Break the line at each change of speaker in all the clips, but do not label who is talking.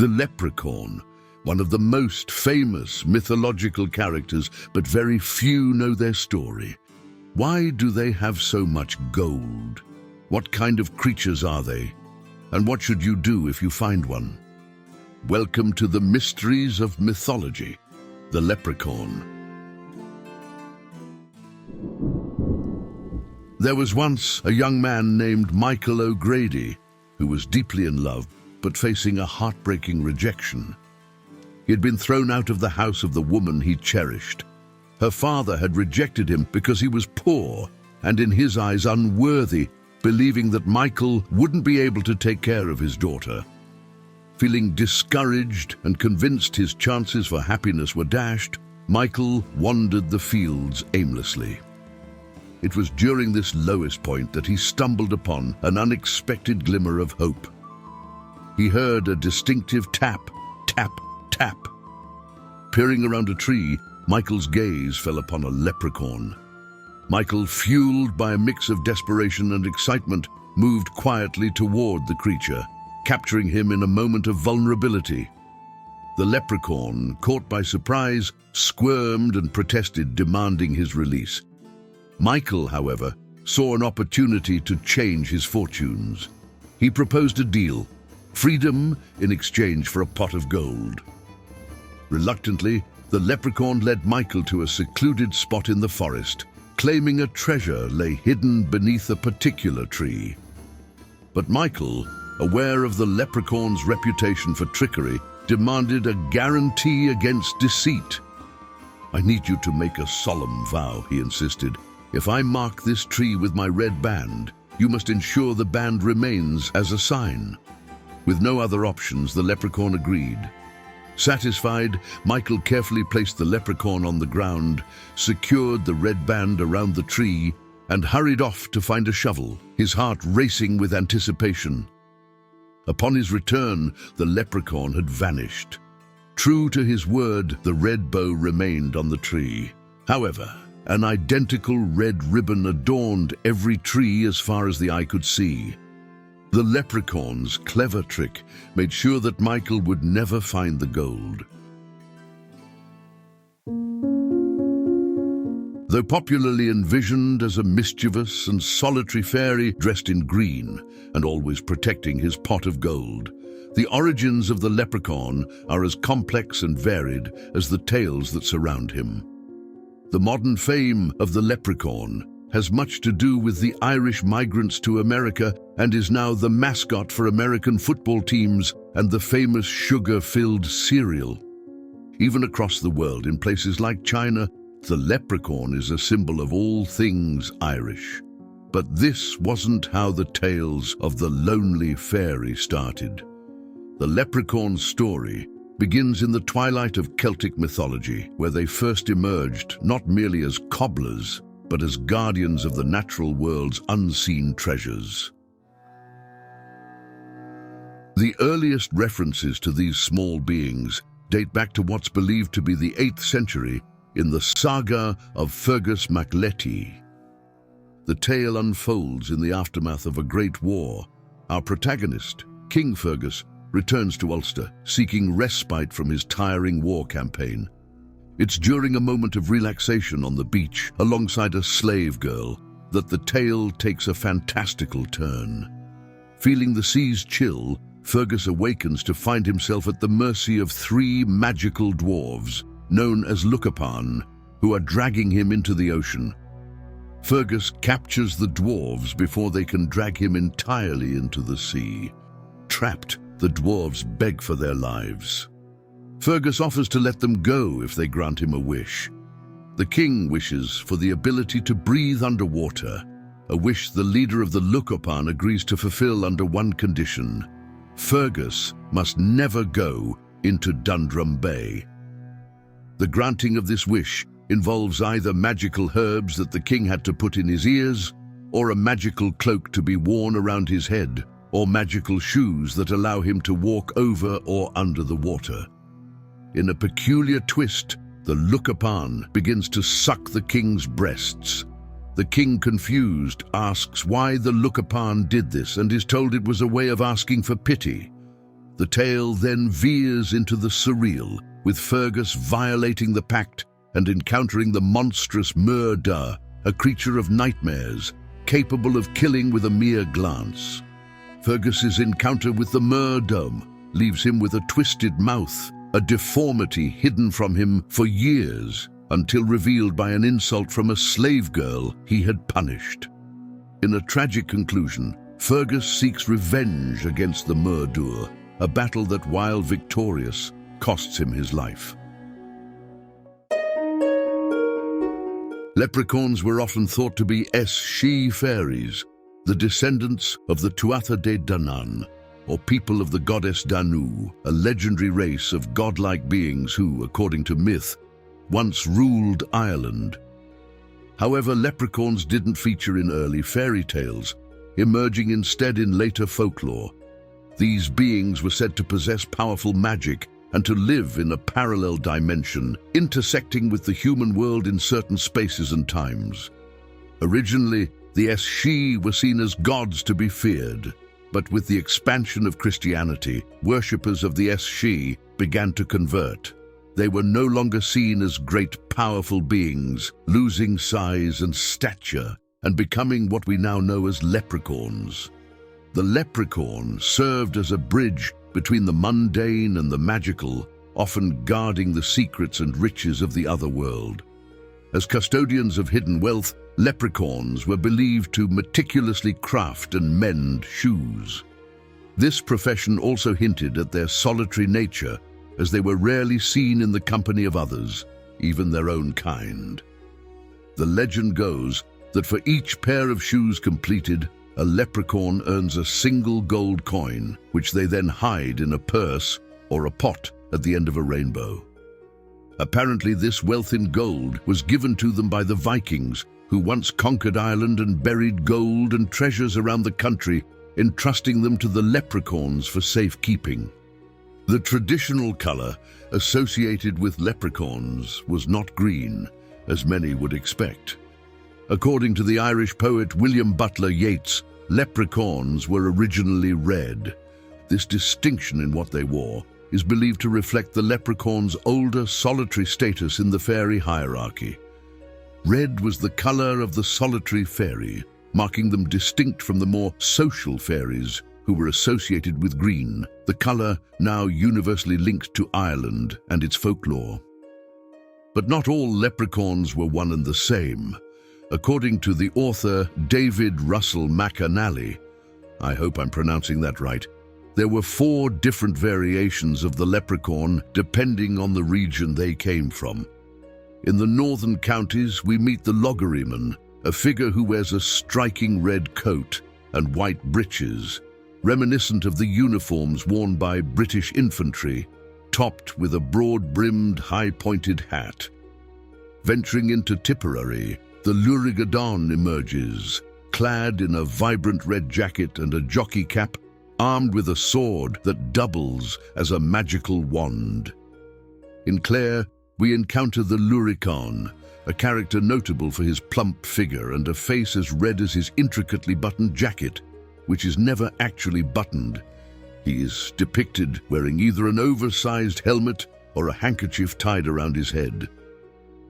The Leprechaun, one of the most famous mythological characters, but very few know their story. Why do they have so much gold? What kind of creatures are they? And what should you do if you find one? Welcome to the mysteries of mythology, the Leprechaun. There was once a young man named Michael O'Grady who was deeply in love, but facing a heartbreaking rejection. He had been thrown out of the house of the woman he cherished. Her father had rejected him because he was poor and in his eyes unworthy, believing that Michael wouldn't be able to take care of his daughter. Feeling discouraged and convinced his chances for happiness were dashed, Michael wandered the fields aimlessly. It was during this lowest point that he stumbled upon an unexpected glimmer of hope. He heard a distinctive tap, tap, tap. Peering around a tree, Michael's gaze fell upon a leprechaun. Michael, fueled by a mix of desperation and excitement, moved quietly toward the creature, capturing him in a moment of vulnerability. The leprechaun, caught by surprise, squirmed and protested, demanding his release. Michael, however, saw an opportunity to change his fortunes. He proposed a deal: freedom in exchange for a pot of gold. Reluctantly, the leprechaun led Michael to a secluded spot in the forest, claiming a treasure lay hidden beneath a particular tree. But Michael, aware of the leprechaun's reputation for trickery, demanded a guarantee against deceit. "I need you to make a solemn vow," he insisted. "If I mark this tree with my red band, you must ensure the band remains as a sign." With no other options, the leprechaun agreed. Satisfied, Michael carefully placed the leprechaun on the ground, secured the red band around the tree, and hurried off to find a shovel, his heart racing with anticipation. Upon his return, the leprechaun had vanished. True to his word, the red bow remained on the tree. However, an identical red ribbon adorned every tree as far as the eye could see. The leprechaun's clever trick made sure that Michael would never find the gold. Though popularly envisioned as a mischievous and solitary fairy dressed in green and always protecting his pot of gold, the origins of the leprechaun are as complex and varied as the tales that surround him. The modern fame of the leprechaun has much to do with the Irish migrants to America and is now the mascot for American football teams and the famous sugar-filled cereal. Even across the world, in places like China, the leprechaun is a symbol of all things Irish. But this wasn't how the tales of the lonely fairy started. The leprechaun's story begins in the twilight of Celtic mythology, where they first emerged not merely as cobblers, but as guardians of the natural world's unseen treasures. The earliest references to these small beings date back to what's believed to be the 8th century in the saga of Fegus mac Léti. The tale unfolds in the aftermath of a great war. Our protagonist, King Fegus, returns to Ulster, seeking respite from his tiring war campaign. It's during a moment of relaxation on the beach, alongside a slave girl, that the tale takes a fantastical turn. Feeling the sea's chill, Fegus awakens to find himself at the mercy of 3 magical dwarves, known as Leprechauns, who are dragging him into the ocean. Fegus captures the dwarves before they can drag him entirely into the sea. Trapped, the dwarves beg for their lives. Fegus offers to let them go if they grant him a wish. The king wishes for the ability to breathe underwater, a wish the leader of the Leprechauns agrees to fulfill under one condition: Fegus must never go into Dundrum Bay. The granting of this wish involves either magical herbs that the king had to put in his ears, or a magical cloak to be worn around his head, or magical shoes that allow him to walk over or under the water. In a peculiar twist, the Leprechaun begins to suck the king's breasts. The king, confused, asks why the Leprechaun did this and is told it was a way of asking for pity. The tale then veers into the surreal, with Fegus violating the pact and encountering the monstrous Murda, a creature of nightmares, capable of killing with a mere glance. Fegus's encounter with the Murdome leaves him with a twisted mouth, a deformity hidden from him for years, until revealed by an insult from a slave girl he had punished. In a tragic conclusion, Fegus seeks revenge against the Murdur, a battle that, while victorious, costs him his life. Leprechauns were often thought to be she fairies, the descendants of the Tuatha de Danann, or people of the goddess Danu, a legendary race of godlike beings who, according to myth, once ruled Ireland. However, leprechauns didn't feature in early fairy tales, emerging instead in later folklore. These beings were said to possess powerful magic and to live in a parallel dimension, intersecting with the human world in certain spaces and times. Originally, the She were seen as gods to be feared, but with the expansion of Christianity, worshippers of the She began to convert. They were no longer seen as great, powerful beings, losing size and stature and becoming what we now know as leprechauns. The leprechaun served as a bridge between the mundane and the magical, often guarding the secrets and riches of the other world. As custodians of hidden wealth, leprechauns were believed to meticulously craft and mend shoes. This profession also hinted at their solitary nature, as they were rarely seen in the company of others, even their own kind. The legend goes that for each pair of shoes completed, a leprechaun earns a single gold coin, which they then hide in a purse or a pot at the end of a rainbow. Apparently, this wealth in gold was given to them by the Vikings, who once conquered Ireland and buried gold and treasures around the country, entrusting them to the leprechauns for safekeeping. The traditional color associated with leprechauns was not green, as many would expect. According to the Irish poet William Butler Yeats, leprechauns were originally red. This distinction in what they wore is believed to reflect the leprechaun's older, solitary status in the fairy hierarchy. Red was the color of the solitary fairy, marking them distinct from the more social fairies who were associated with green, the color now universally linked to Ireland and its folklore. But not all leprechauns were one and the same. According to the author David Russell McAnally, I hope I'm pronouncing that right, there were 4 different variations of the leprechaun depending on the region they came from. In the northern counties, we meet the loggerryman, a figure who wears a striking red coat and white breeches, reminiscent of the uniforms worn by British infantry, topped with a broad-brimmed, high-pointed hat. Venturing into Tipperary, the Lurigadon emerges, clad in a vibrant red jacket and a jockey cap, armed with a sword that doubles as a magical wand. In Clare, we encounter the Leprechaun, a character notable for his plump figure and a face as red as his intricately buttoned jacket, which is never actually buttoned. He is depicted wearing either an oversized helmet or a handkerchief tied around his head.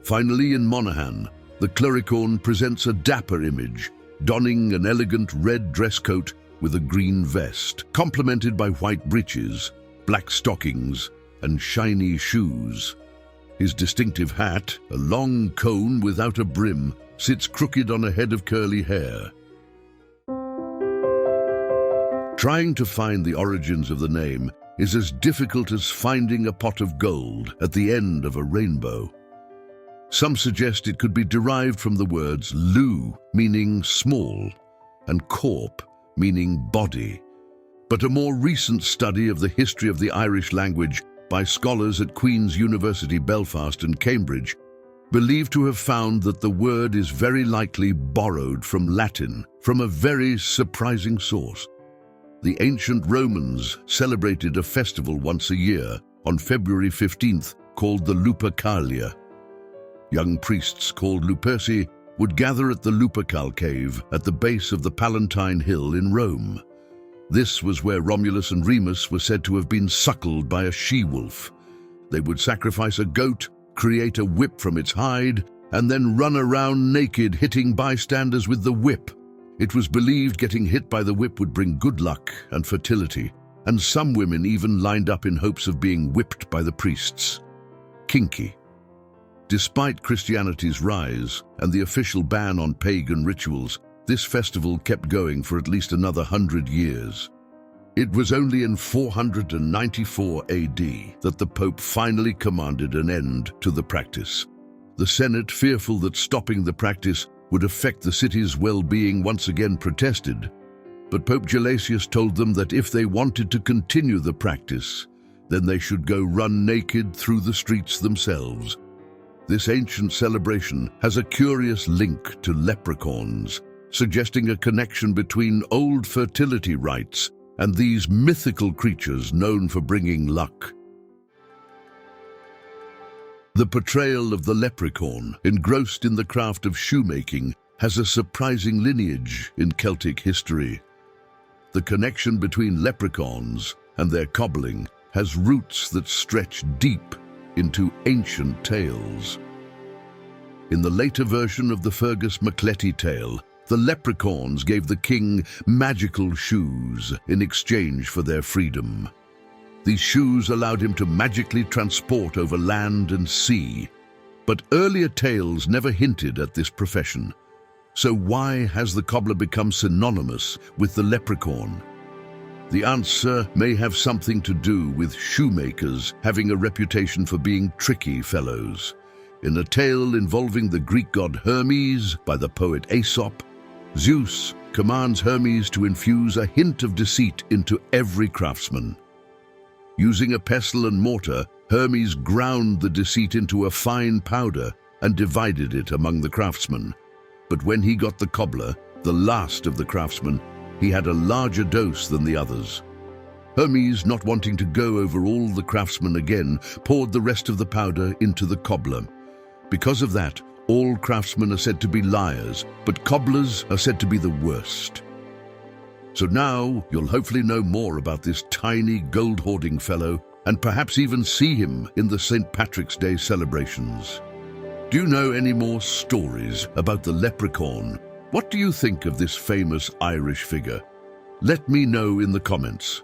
Finally, in Monaghan, the Leprechaun presents a dapper image, donning an elegant red dress coat with a green vest, complemented by white breeches, black stockings, and shiny shoes. His distinctive hat, a long cone without a brim, sits crooked on a head of curly hair. Trying to find the origins of the name is as difficult as finding a pot of gold at the end of a rainbow. Some suggest it could be derived from the words lu, meaning small, and corp, meaning body. But a more recent study of the history of the Irish language by scholars at Queen's University Belfast and Cambridge believe to have found that the word is very likely borrowed from Latin, from a very surprising source. The ancient Romans celebrated a festival once a year on February 15th called the Lupercalia. Young priests called Luperci would gather at the Lupercal cave at the base of the Palatine Hill in Rome. This was where Romulus and Remus were said to have been suckled by a she-wolf. They would sacrifice a goat, create a whip from its hide, and then run around naked, hitting bystanders with the whip. It was believed getting hit by the whip would bring good luck and fertility, and some women even lined up in hopes of being whipped by the priests. Kinky. Despite Christianity's rise and the official ban on pagan rituals, this festival kept going for at least another 100 years. It was only in 494 AD that the Pope finally commanded an end to the practice. The Senate, fearful that stopping the practice would affect the city's well-being, once again protested. But Pope Gelasius told them that if they wanted to continue the practice, then they should go run naked through the streets themselves. This ancient celebration has a curious link to leprechauns, suggesting a connection between old fertility rites and these mythical creatures known for bringing luck. The portrayal of the leprechaun, engrossed in the craft of shoemaking, has a surprising lineage in Celtic history. The connection between leprechauns and their cobbling has roots that stretch deep into ancient tales. In the later version of the Fegus Léti tale, the leprechauns gave the king magical shoes in exchange for their freedom. These shoes allowed him to magically transport over land and sea. But earlier tales never hinted at this profession. So why has the cobbler become synonymous with the leprechaun? The answer may have something to do with shoemakers having a reputation for being tricky fellows. In a tale involving the Greek god Hermes by the poet Aesop, Zeus commands Hermes to infuse a hint of deceit into every craftsman. Using a pestle and mortar, Hermes ground the deceit into a fine powder and divided it among the craftsmen. But when he got the cobbler, the last of the craftsmen, he had a larger dose than the others. Hermes, not wanting to go over all the craftsmen again, poured the rest of the powder into the cobbler. Because of that, all craftsmen are said to be liars, but cobblers are said to be the worst. So now you'll hopefully know more about this tiny gold-hoarding fellow and perhaps even see him in the St. Patrick's Day celebrations. Do you know any more stories about the leprechaun? What do you think of this famous Irish figure? Let me know in the comments.